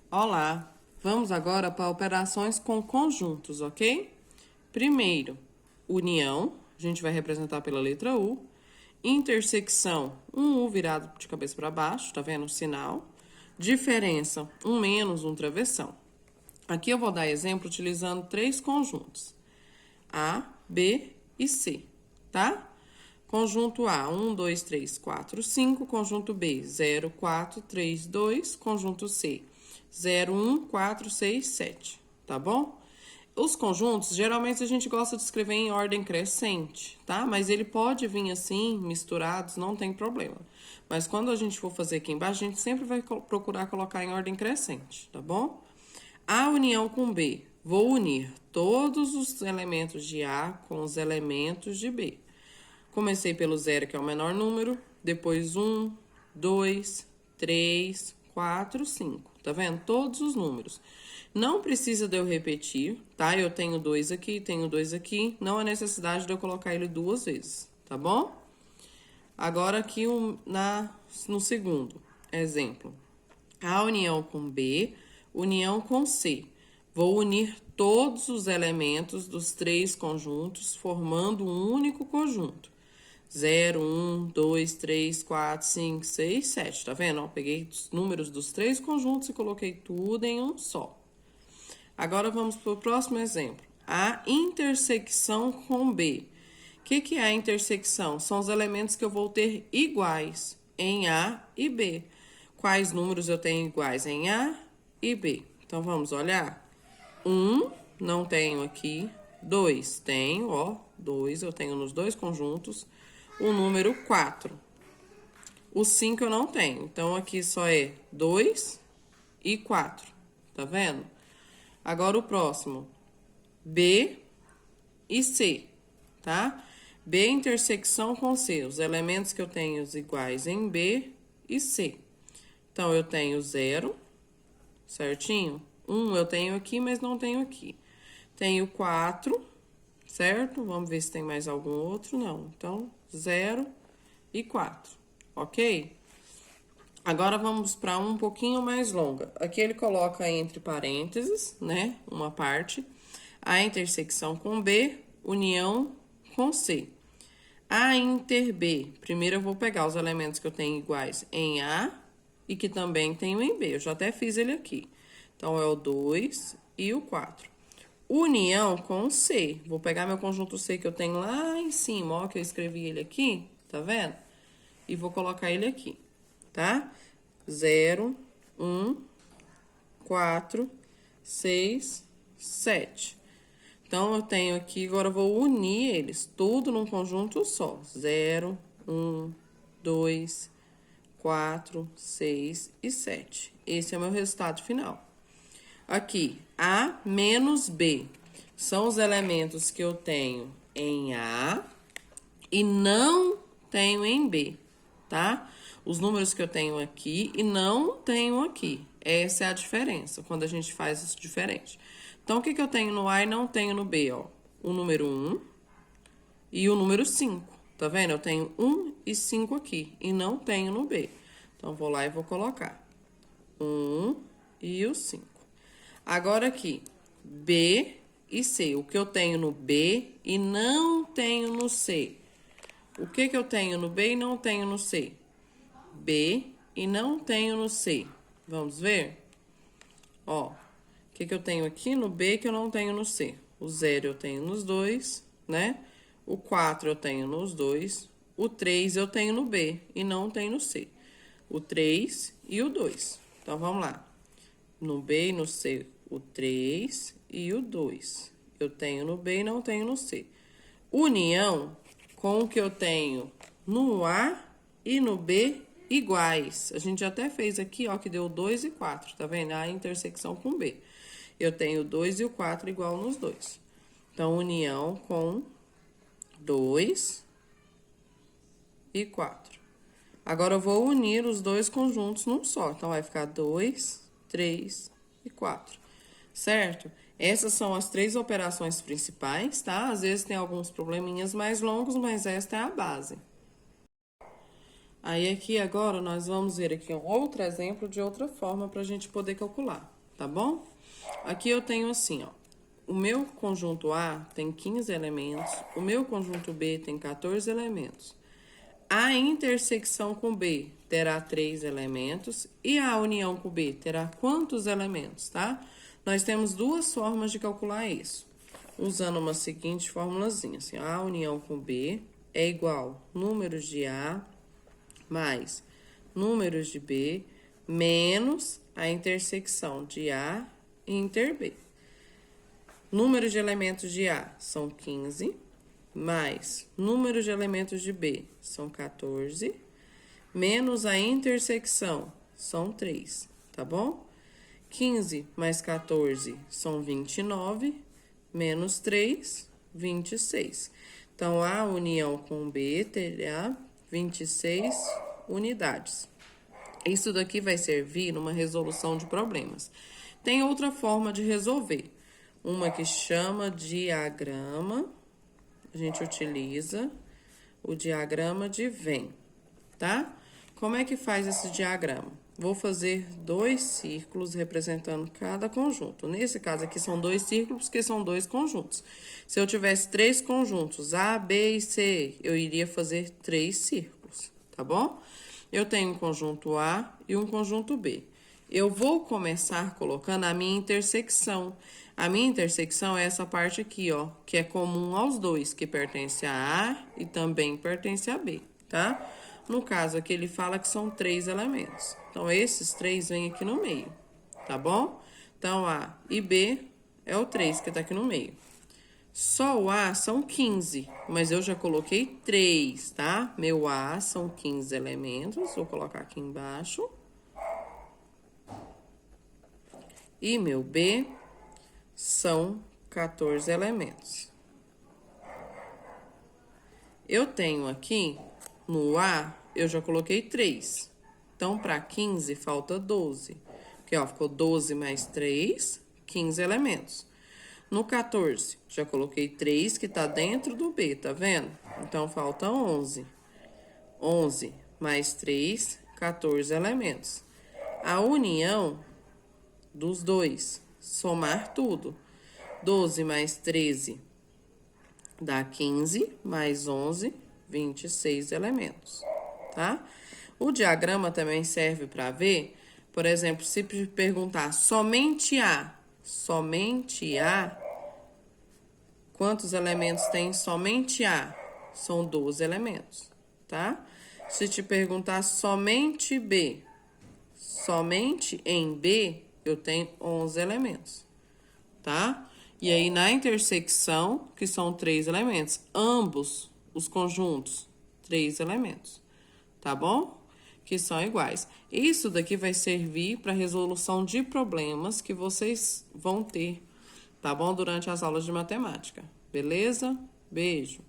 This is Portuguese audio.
Olá, vamos agora para operações com conjuntos, ok? Primeiro, união, a gente vai representar pela letra U. Intersecção, um U virado de cabeça para baixo, tá vendo o sinal? Diferença, um menos, um travessão. Aqui eu vou dar exemplo utilizando três conjuntos, A, B e C, tá? Conjunto A, 1, 2, 3, 4, 5. Conjunto B, 0, 4, 3, 2. Conjunto C, 0, 1, 4, 6, 7. Tá bom? Os conjuntos, geralmente a gente gosta de escrever em ordem crescente, tá? Mas ele pode vir assim, misturados, não tem problema. Mas quando a gente for fazer aqui embaixo, a gente sempre vai procurar colocar em ordem crescente, tá bom? A união com B. Vou unir todos os elementos de A com os elementos de B. Comecei pelo 0, que é o menor número, depois 1, 2, 3, 4, 5. Tá vendo? Todos os números. Não precisa de eu repetir, tá? Eu tenho 2 aqui, tenho 2 aqui. Não há necessidade de eu colocar ele duas vezes, tá bom? Agora aqui no segundo exemplo. A união com B, união com C. Vou unir todos os elementos dos três conjuntos, formando um único conjunto. 0, 1, 2, 3, 4, 5, 6, 7. Tá vendo? Ó, peguei os números dos três conjuntos e coloquei tudo em um só. Agora vamos para o próximo exemplo. A intersecção com B. O que é a intersecção? São os elementos que eu vou ter iguais em A e B. Quais números eu tenho iguais em A e B? Então, vamos olhar. 1, não tenho aqui. 2, tenho, ó. 2 eu tenho nos dois conjuntos. O número 4. O 5 eu não tenho. Então, aqui só é 2 e 4. Tá vendo? Agora, o próximo. B e C, tá? B intersecção com C. Os elementos que eu tenho iguais em B e C. Então, eu tenho 0, certinho? 1 eu tenho aqui, mas não tenho aqui. Tenho 4, certo? Vamos ver se tem mais algum outro. Não. Então, 0 e 4, ok? Agora, vamos para um pouquinho mais longa. Aqui ele coloca entre parênteses, né? Uma parte. A intersecção com B, união com C. A inter B. Primeiro eu vou pegar os elementos que eu tenho iguais em A e que também tenho em B. Eu já até fiz ele aqui. Então, é o 2 e o 4. União com C. Vou pegar meu conjunto C que eu tenho lá em cima, ó, que eu escrevi ele aqui, tá vendo? E vou colocar ele aqui, tá? 0, 1, 4, 6, 7. Então, eu tenho aqui, agora eu vou unir eles, tudo num conjunto só. 0, 1, 2, 4, 6 e 7. Esse é o meu resultado final. Aqui, A menos B. São os elementos que eu tenho em A e não tenho em B, tá? Os números que eu tenho aqui e não tenho aqui. Essa é a diferença, quando a gente faz isso diferente. Então, o que eu tenho no A e não tenho no B, ó? O número 1 e o número 5. Tá vendo? Eu tenho 1 e 5 aqui e não tenho no B. Então, vou lá e vou colocar 1 e o 5. Agora aqui, B e C. O que eu tenho no B e não tenho no C? O que eu tenho no B e não tenho no C? B e não tenho no C. Vamos ver? Ó, o que eu tenho aqui no B que eu não tenho no C? O 0 eu tenho nos dois, né? O 4 eu tenho nos dois. O 3 eu tenho no B e não tenho no C. O 3 e o 2. Então, vamos lá. No B e no C, o 3 e o 2. Eu tenho no B e não tenho no C. União com o que eu tenho no A e no B iguais. A gente até fez aqui, ó, que deu 2 e 4, tá vendo? A intersecção com B. Eu tenho 2 e o 4 igual nos dois. Então, união com 2 e 4. Agora, eu vou unir os dois conjuntos num só. Então, vai ficar 2, 3 e 4, certo? Essas são as três operações principais, tá? Às vezes tem alguns probleminhas mais longos, mas esta é a base. Aí, aqui agora, nós vamos ver aqui um outro exemplo de outra forma para a gente poder calcular. tá bom? Aqui eu tenho assim, ó. O meu conjunto A tem 15 elementos, o meu conjunto B tem 14 elementos. A intersecção com B terá 3 elementos e a união com B terá quantos elementos, tá? Nós temos duas formas de calcular isso. Usando uma seguinte formulazinha, assim, A união com B é igual números de A mais números de B menos a intersecção de A e inter B. Número de elementos de A são 15, mais número de elementos de B são 14, menos a intersecção são 3, tá bom? 15 mais 14 são 29, menos 3, 26. Então, a união com B terá 26 unidades. Isso daqui vai servir numa resolução de problemas. Tem outra forma de resolver, uma que chama diagrama. A gente utiliza o diagrama de Venn, tá? Como é que faz esse diagrama? Vou fazer 2 círculos representando cada conjunto. Nesse caso aqui são 2 círculos, porque são 2 conjuntos. Se eu tivesse 3 conjuntos, A, B e C, eu iria fazer 3 círculos, tá bom? Eu tenho um conjunto A e um conjunto B. Eu vou começar colocando a minha intersecção. A minha intersecção é essa parte aqui, ó, que é comum aos dois, que pertence a A e também pertence a B, tá? No caso aqui, ele fala que são 3 elementos. Então, esses 3 vêm aqui no meio, tá bom? Então, A e B é o 3 que tá aqui no meio. Só o A são 15, mas eu já coloquei 3, tá? Meu A são 15 elementos, vou colocar aqui embaixo. E meu B são 14 elementos. Eu tenho aqui, no A, eu já coloquei 3. Então, para 15, falta 12. Porque, ó, ficou 12 mais 3, 15 elementos. No 14, já coloquei 3, que tá dentro do B, tá vendo? Então, falta 11. 11 mais 3, 14 elementos. A união dos dois, somar tudo. 12 mais 13 dá 15, mais 11, 26 elementos, tá? O diagrama também serve para ver, por exemplo, se perguntar somente A, quantos elementos tem somente A? São 12 elementos, tá? Se te perguntar somente B, somente em B, eu tenho 11 elementos, tá? E aí, na intersecção, que são 3 elementos, ambos os conjuntos, 3 elementos, tá bom? Que são iguais. Isso daqui vai servir para resolução de problemas que vocês vão ter, tá bom? Durante as aulas de matemática, beleza? Beijo!